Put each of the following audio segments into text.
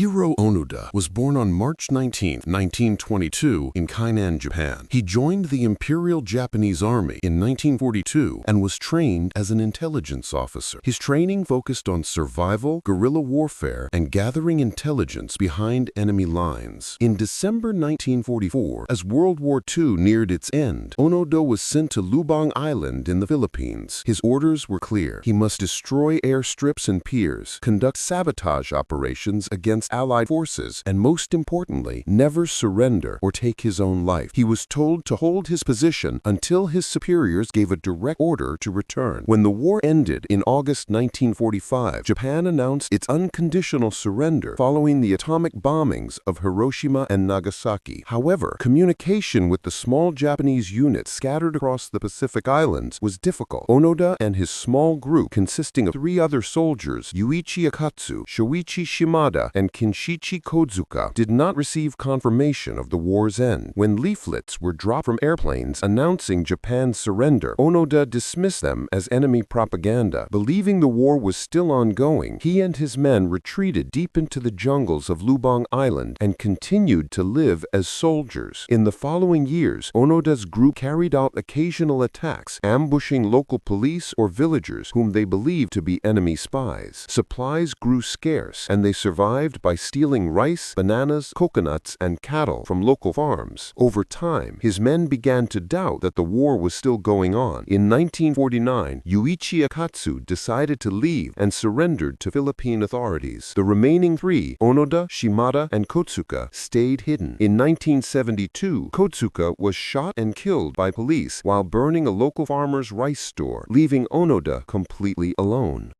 Hiroo Onoda was born on March 19, 1922 in Kainan, Japan. He joined the Imperial Japanese Army in 1942 and was trained as an intelligence officer. His training focused on survival, guerrilla warfare, and gathering intelligence behind enemy lines. In December 1944, as World War II neared its end, Onoda was sent to Lubang Island in the Philippines. His orders were clear. He must destroy airstrips and piers, conduct sabotage operations against Allied forces, and most importantly, never surrender or take his own life. He was told to hold his position until his superiors gave a direct order to return. When the war ended in August 1945, Japan announced its unconditional surrender following the atomic bombings of Hiroshima and Nagasaki. However, communication with the small Japanese units scattered across the Pacific Islands was difficult. Onoda and his small group, consisting of 3 other soldiers, Yuichi Akatsu, Shoichi Shimada, and Kinshichi Kozuka, did not receive confirmation of the war's end. When leaflets were dropped from airplanes announcing Japan's surrender, Onoda dismissed them as enemy propaganda. Believing the war was still ongoing, he and his men retreated deep into the jungles of Lubang Island and continued to live as soldiers. In the following years, Onoda's group carried out occasional attacks, ambushing local police or villagers whom they believed to be enemy spies. Supplies grew scarce, and they survived by stealing rice, bananas, coconuts, and cattle from local farms. Over time, his men began to doubt that the war was still going on. In 1949, Yuichi Akatsu decided to leave and surrendered to Philippine authorities. The remaining 3, Onoda, Shimada, and Kotsuka, stayed hidden. In 1972, Kotsuka was shot and killed by police while burning a local farmer's rice store, leaving Onoda completely alone.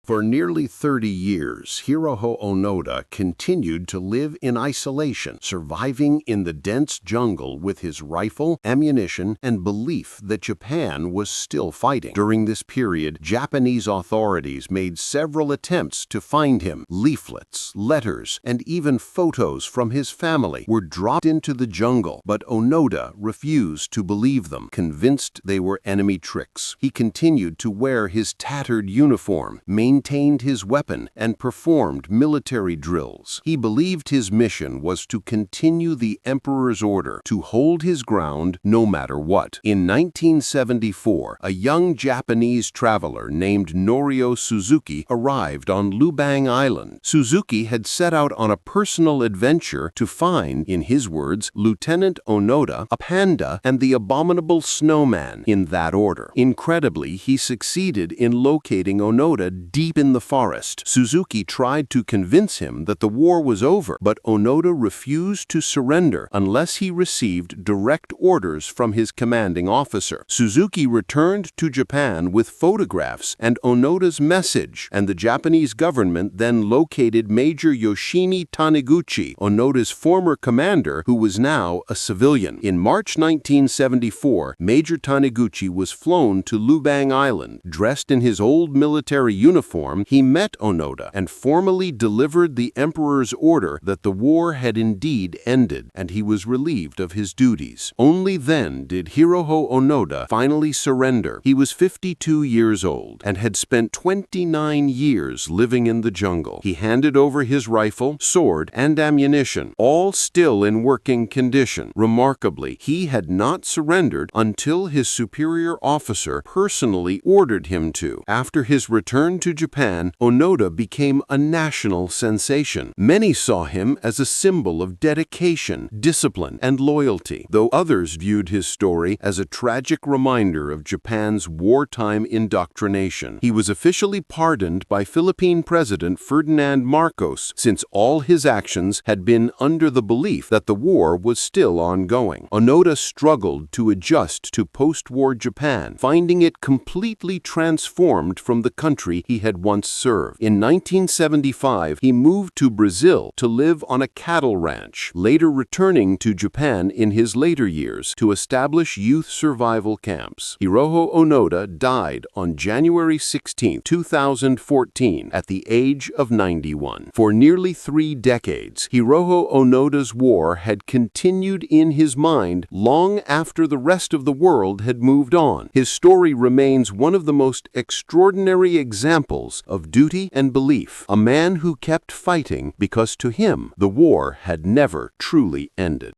For nearly 30 years, Hiroo Onoda continued to live in isolation, surviving in the dense jungle with his rifle, ammunition, and belief that Japan was still fighting. During this period, Japanese authorities made several attempts to find him. Leaflets, letters, and even photos from his family were dropped into the jungle, but Onoda refused to believe them, convinced they were enemy tricks. He continued to wear his tattered uniform, maintained his weapon, and performed military drills. He believed his mission was to continue the emperor's order, to hold his ground no matter what. In 1974, a young Japanese traveler named Norio Suzuki arrived on Lubang Island. Suzuki had set out on a personal adventure to find, in his words, Lieutenant Onoda, a panda, and the abominable snowman, in that order. Incredibly, he succeeded in locating Onoda deep in the forest. Suzuki tried to convince him that the war was over, but Onoda refused to surrender unless he received direct orders from his commanding officer. Suzuki returned to Japan with photographs and Onoda's message, and the Japanese government then located Major Yoshimi Taniguchi, Onoda's former commander, who was now a civilian. In March 1974, Major Taniguchi was flown to Lubang Island. Dressed in his old military uniform, he met Onoda and formally delivered the emperor's order that the war had indeed ended, and he was relieved of his duties. Only then did Hiroo Onoda finally surrender. He was 52 years old and had spent 29 years living in the jungle. He handed over his rifle, sword, and ammunition, all still in working condition. Remarkably, he had not surrendered until his superior officer personally ordered him to. After his return to Japan, Onoda became a national sensation. Many saw him as a symbol of dedication, discipline, and loyalty, though others viewed his story as a tragic reminder of Japan's wartime indoctrination. He was officially pardoned by Philippine President Ferdinand Marcos, since all his actions had been under the belief that the war was still ongoing. Onoda struggled to adjust to post-war Japan, finding it completely transformed from the country he had once served. In 1975, he moved to Brazil to live on a cattle ranch, later returning to Japan in his later years to establish youth survival camps. Hiroo Onoda died on January 16, 2014, at the age of 91. For nearly 3 decades, Hiroo Onoda's war had continued in his mind long after the rest of the world had moved on. His story remains one of the most extraordinary examples principles of duty and belief, a man who kept fighting because to him the war had never truly ended.